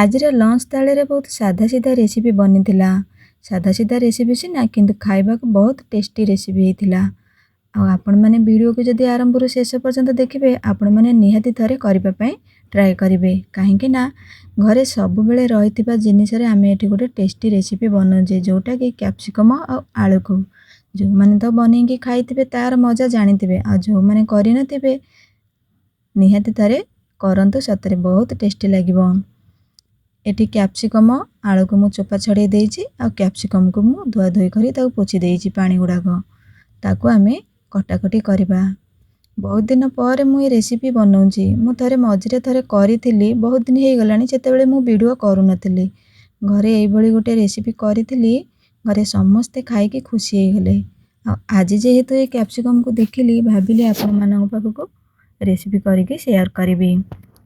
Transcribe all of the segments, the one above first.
ଆଜିର ଲଞ୍ଚ ତାଳରେ ବହୁତ ସାଧା ସିଧା ରେସିପି ବନିଥିଲା। ସାଧା ସିଧା ରେସିପି ସିନା, କିନ୍ତୁ ଖାଇବାକୁ ବହୁତ ଟେଷ୍ଟି ରେସିପି ହେଇଥିଲା। ଆଉ ଆପଣମାନେ ଭିଡ଼ିଓକୁ ଯଦି ଆରମ୍ଭରୁ ଶେଷ ପର୍ଯ୍ୟନ୍ତ ଦେଖିବେ, ଆପଣମାନେ ନିହାତି ଥରେ କରିବା ପାଇଁ ଟ୍ରାଏ କରିବେ। କାହିଁକି ନା ଘରେ ସବୁବେଳେ ରହିଥିବା ଜିନିଷରେ ଆମେ ଏଠି ଗୋଟେ ଟେଷ୍ଟି ରେସିପି ବନାଉଛେ, ଯେଉଁଟାକି କ୍ୟାପ୍ସିକମ୍ ଆଉ ଆଳୁକୁ। ଯେଉଁମାନେ ତ ବନେଇକି ଖାଇଥିବେ ତାର ମଜା ଜାଣିଥିବେ, ଆଉ ଯେଉଁମାନେ କରିନଥିବେ ନିହାତି ଥରେ କରନ୍ତୁ, ସତରେ ବହୁତ ଟେଷ୍ଟି ଲାଗିବ। ଏଠି କ୍ୟାପ୍ସିକମ୍ ଆଳୁକୁ ମୁଁ ଚୋପା ଛଡ଼େଇ ଦେଇଛି, ଆଉ କ୍ୟାପ୍ସିକମ୍କୁ ମୁଁ ଧୁଆ ଧୋଇ କରି ତାକୁ ପୋଛି ଦେଇଛି ପାଣି ଗୁଡ଼ାକ। ତାକୁ ଆମେ କଟାକଟି କରିବା। ବହୁତ ଦିନ ପରେ ମୁଁ ଏ ରେସିପି ବନାଉଛି। ମୁଁ ମଝିରେ ଥରେ କରିଥିଲି, ବହୁତ ଦିନ ହେଇଗଲାଣି, ସେତେବେଳେ ମୁଁ ଭିଡ଼ିଓ କରୁନଥିଲି। ଘରେ ଏଇଭଳି ଗୋଟେ ରେସିପି କରିଥିଲି, ଘରେ ସମସ୍ତେ ଖାଇକି ଖୁସି ହେଇଗଲେ। ଆଉ ଆଜି ଯେହେତୁ ଏ କ୍ୟାପ୍ସିକମ୍କୁ ଦେଖିଲି, ଭାବିଲି ଆପଣମାନଙ୍କ ପାଖକୁ ରେସିପି କରିକି ସେୟାର କରିବି।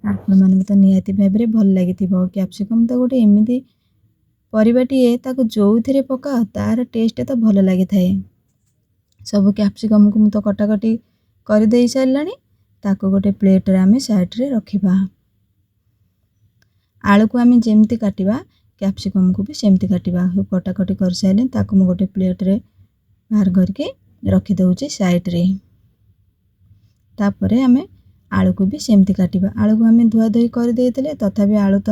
ଆପଣମାନଙ୍କୁ ତ ନିହାତି ଭାବରେ ଭଲ ଲାଗିଥିବ। କ୍ୟାପ୍ସିକମ୍ ତ ଗୋଟେ ଏମିତି ପରିବାଟିଏ, ତାକୁ ଯେଉଁଥିରେ ପକାଅ ତାର ଟେଷ୍ଟ ତ ଭଲ ଲାଗିଥାଏ। ସବୁ କ୍ୟାପ୍ସିକମ୍କୁ ମୁଁ ତ କଟାକଟି କରିଦେଇ ସାରିଲାଣି। ତାକୁ ଗୋଟେ ପ୍ଲେଟ୍ରେ ଆମେ ସାଇଡ଼୍ରେ ରଖିବା। ଆଳୁକୁ ଆମେ ଯେମିତି କାଟିବା, କ୍ୟାପ୍ସିକମ୍କୁ ବି ସେମିତି କାଟିବା। କଟାକଟି କରିସାରିଲେ ତାକୁ ମୁଁ ଗୋଟେ ପ୍ଲେଟ୍ରେ ବାହାର କରିକି ରଖିଦେଉଛି ସାଇଡ଼୍ରେ। ତାପରେ ଆମେ ଆଳୁକୁ ବି ସେମିତି କାଟିବା। ଆଳୁକୁ ଆମେ ଧୁଆ ଧୋଇ କରିଦେଇଥିଲେ, ତଥାପି ଆଳୁ ତ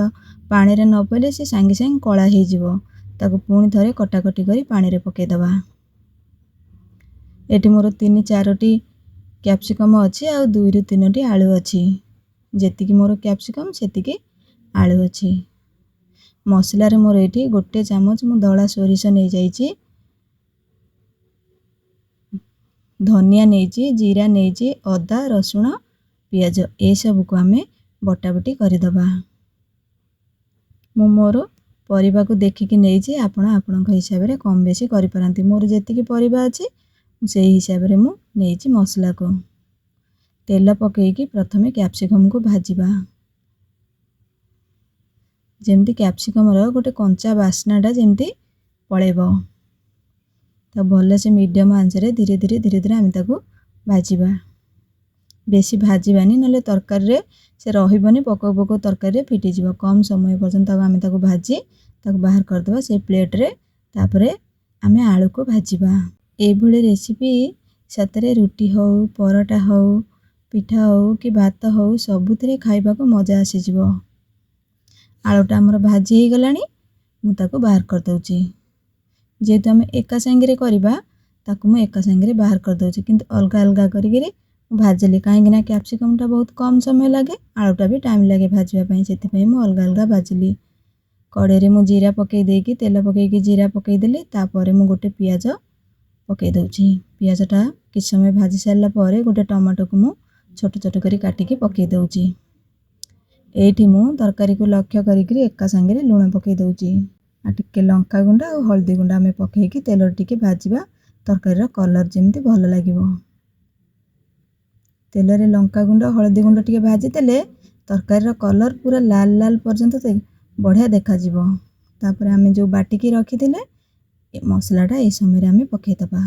ପାଣିରେ ନ ପଇଲେ ସେ ସାଙ୍ଗେ ସାଙ୍ଗେ କଳା ହେଇଯିବ। ତାକୁ ପୁଣି ଥରେ କଟାକଟି କରି ପାଣିରେ ପକାଇଦେବା। ଏଠି ମୋର 3-4ଟି କ୍ୟାପ୍ସିକମ୍ ଅଛି, ଆଉ 2ରୁ 3ଟି ଆଳୁ ଅଛି। ଯେତିକି ମୋର କ୍ୟାପ୍ସିକମ୍ ସେତିକି ଆଳୁ ଅଛି। ମସଲାରେ ମୋର ଏଠି 1 ଚାମଚ ମୁଁ ଧଳା ସୋରିଷ ନେଇଯାଇଛି, ଧନିଆ ନେଇଛି, ଜିରା ନେଇଛି, ଅଦା, ରସୁଣ, ପିଆଜ ଏସବୁକୁ ଆମେ ବଟାବଟି କରିଦେବା। ମୁଁ ମୋର ପରିବାକୁ ଦେଖିକି ନେଇଛି, ଆପଣ ଆପଣଙ୍କ ହିସାବରେ କମ୍ ବେଶୀ କରିପାରନ୍ତି। ମୋର ଯେତିକି ପରିବା ଅଛି ସେଇ ହିସାବରେ ମୁଁ ନେଇଛି ମସଲାକୁ। ତେଲ ପକାଇକି ପ୍ରଥମେ କ୍ୟାପ୍ସିକମ୍କୁ ଭାଜିବା। ଯେମିତି କ୍ୟାପ୍ସିକମ୍ର ଗୋଟେ କଞ୍ଚା ବାସ୍ନାଟା ଯେମିତି ପଳେଇବ। ତ ଭଲସେ ମିଡ଼ିୟମ୍ ଆଞ୍ଚରେ ଧୀରେ ଧୀରେ ଆମେ ତାକୁ ଭାଜିବା। ବେଶୀ ଭାଜିବାନି, ନହେଲେ ତରକାରୀରେ ସେ ରହିବନି, ପକଉ ପକଉ ତରକାରୀରେ ଫିଟିଯିବ। କମ୍ ସମୟ ପର୍ଯ୍ୟନ୍ତ ଆମେ ତାକୁ ଭାଜି ତାକୁ ବାହାର କରିଦେବା ସେଇ ପ୍ଲେଟ୍ରେ। ତାପରେ ଆମେ ଆଳୁକୁ ଭାଜିବା। ଏଇଭଳି ରେସିପି ସତରେ ରୁଟି ହେଉ, ପରଟା ହେଉ, ପିଠା ହେଉ କି ଭାତ ହେଉ, ସବୁଥିରେ ଖାଇବାକୁ ମଜା ଆସିଯିବ। ଆଳୁଟା ଆମର ଭାଜି ହେଇଗଲାଣି, ମୁଁ ତାକୁ ବାହାର କରିଦେଉଛି। ଯେହେତୁ ଆମେ ଏକା ସାଙ୍ଗରେ କରିବା, ତାକୁ ମୁଁ ଏକା ସାଙ୍ଗରେ ବାହାର କରିଦେଉଛି, କିନ୍ତୁ ଅଲଗା ଅଲଗା କରିକିରି ମୁଁ ଭାଜିଲି। କାହିଁକିନା କ୍ୟାପ୍ସିକମ୍ଟା ବହୁତ କମ୍ ସମୟ ଲାଗେ, ଆଳୁଟା ବି ଟାଇମ୍ ଲାଗେ ଭାଜିବା ପାଇଁ, ସେଥିପାଇଁ ମୁଁ ଅଲଗା ଅଲଗା ଭାଜିଲି। କଡ଼େଇରେ ମୁଁ ଜିରା ପକାଇ ଦେଇକି, ତେଲ ପକାଇକି ଜିରା ପକାଇଦେଲି। ତାପରେ ମୁଁ ଗୋଟେ ପିଆଜ ପକାଇ ଦେଉଛି। ପିଆଜଟା କିଛି ସମୟ ଭାଜି ସାରିଲା ପରେ ଗୋଟେ ଟମାଟୋକୁ ମୁଁ ଛୋଟ ଛୋଟ କରି କାଟିକି ପକାଇ ଦେଉଛି। ଏଇଠି ମୁଁ ତରକାରୀକୁ ଲକ୍ଷ୍ୟ କରିକିରି ଏକା ସାଙ୍ଗରେ ଲୁଣ ପକାଇ ଦେଉଛି, ଆଉ ଟିକେ ଲଙ୍କାଗୁଣ୍ଡ ଆଉ ହଳଦୀ ଗୁଣ୍ଡ ଆମେ ପକାଇକି ତେଲରେ ଟିକେ ଭାଜିବା, ତରକାରୀର କଲର୍ ଯେମିତି ଭଲ ଲାଗିବ। ତେଲରେ ଲଙ୍କାଗୁଣ୍ଡ ହଳଦୀ ଗୁଣ୍ଡ ଟିକେ ଭାଜିଦେଲେ ତରକାରୀର କଲର୍ ପୁରା ଲାଲ ଲାଲ ପର୍ଯ୍ୟନ୍ତ ବଢ଼ିଆ ଦେଖାଯିବ। ତାପରେ ଆମେ ଯେଉଁ ବାଟିକି ରଖିଥିଲେ ମସଲାଟା এই ସମୟରେ ଆମେ ପକାଇଦେବା।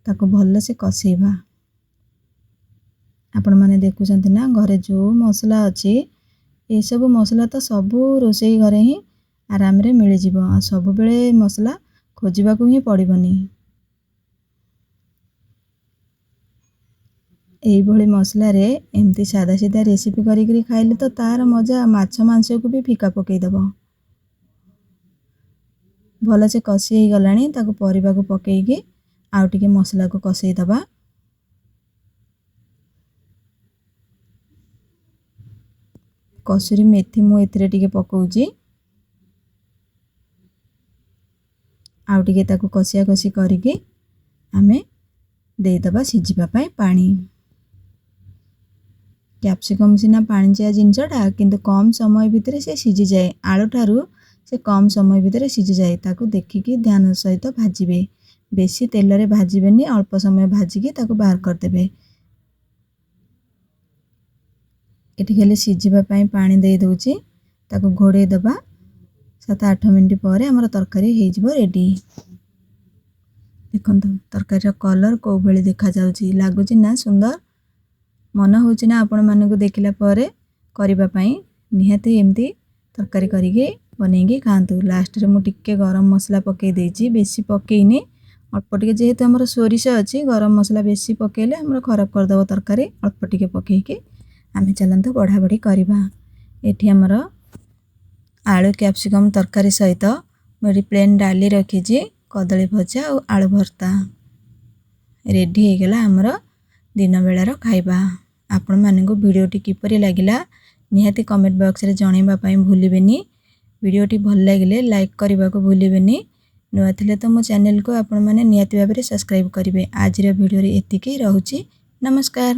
ତାକୁ ଭଲସେ କଷେଇବା। ଆପଣମାନେ ଦେଖୁଛନ୍ତି ନା, ଘରେ ଯେଉଁ ମସଲା ଅଛି, ଏସବୁ ମସଲା ତ ସବୁ ରୋଷେଇ ଘରେ ହିଁ ଆରାମରେ ମିଳିଯିବ। ଆଉ ସବୁବେଳେ ମସଲା ଖୋଜିବାକୁ ହିଁ ପଡ଼ିବନି। এইଭଳି ମସଲାରେ ଏମିତି ସାଧା ସିଧା ରେସିପି କରିକିରି ଖାଇଲେ ତ ତାର ମଜା ମାଛ ମାଂସକୁ ବି ଫିକା ପକାଇଦେବ। ଭଲସେ କଷି ହେଇଗଲାଣି, ତାକୁ ପରିବାକୁ ପକାଇକି ଆଉ ଟିକେ ମସଲାକୁ କଷେଇଦେବା। କସୁରୀ ମେଥି ମୁଁ ଏଥିରେ ଟିକେ ପକାଉଛି। ଆଉ ଟିକେ ତାକୁ କଷିଆ କଷି କରିକି ଆମେ ଦେଇଦେବା ସିଝିବା ପାଇଁ ପାଣି। କ୍ୟାପ୍ସିକମ୍ ସିନା ପାଣିଚିଆ ଜିନିଷଟା, କିନ୍ତୁ କମ୍ ସମୟ ଭିତରେ ସେ ସିଝିଯାଏ। ଆଳୁଠାରୁ ସେ କମ୍ ସମୟ ଭିତରେ ସିଝିଯାଏ। ତାକୁ ଦେଖିକି ଧ୍ୟାନ ସହିତ ଭାଜିବେ। ବେଶୀ ତେଲରେ ଭାଜିବେନି, ଅଳ୍ପ ସମୟ ଭାଜିକି ତାକୁ ବାହାର କରିଦେବେ। ଏଠି ଖାଲି ସିଝିବା ପାଇଁ ପାଣି ଦେଇ ଦେଉଛି। ତାକୁ ଘୋଡ଼େଇ ଦେବା। 7-8 ମିନିଟ୍ ପରେ ଆମର ତରକାରୀ ହେଇଯିବ ରେଡ଼ି। ଦେଖନ୍ତୁ ତରକାରୀର କଲର୍ କେଉଁଭଳି ଦେଖାଯାଉଛି, ଲାଗୁଛି ନା ସୁନ୍ଦର? ମନ ହେଉଛି ନା ଆପଣମାନଙ୍କୁ ଦେଖିଲା ପରେ କରିବା ପାଇଁ? निहाती एमती तरकारी करिके बनैकी खातु। लास्ट रे मु टिके गरम मसला पकई देछि, बेसी पकईनी, अल्प टिके जेहेतु हमर सोरिष अछि गरम मसला बेसी पकेले हमर खराब कर दबो तरकारी। अल्प टिके पकईके आमे चलंतु बढ़ा बढ़ी करबा। एठी हमर आलू कैप्सिकम तरकारी सहित मेरी प्लेन डाली रखिछि, कदली भजा और आलू भर्ता रेडी हे गेला हमर दिन बेलार खाइबा। आपण मानकु वीडियोटी किपरि लागिला निहाती कमेंट बॉक्स रे जणैबा पई भूलिबेनी। वीडियोटी भल लागिले लाइक करबा को भूलिबेनी। नुआ थिले तो मो चैनल को आपण माने निहाती भाबरे सब्सक्राइब करिवे। आज रे वीडियो रे एतिकी रहउची। नमस्कार।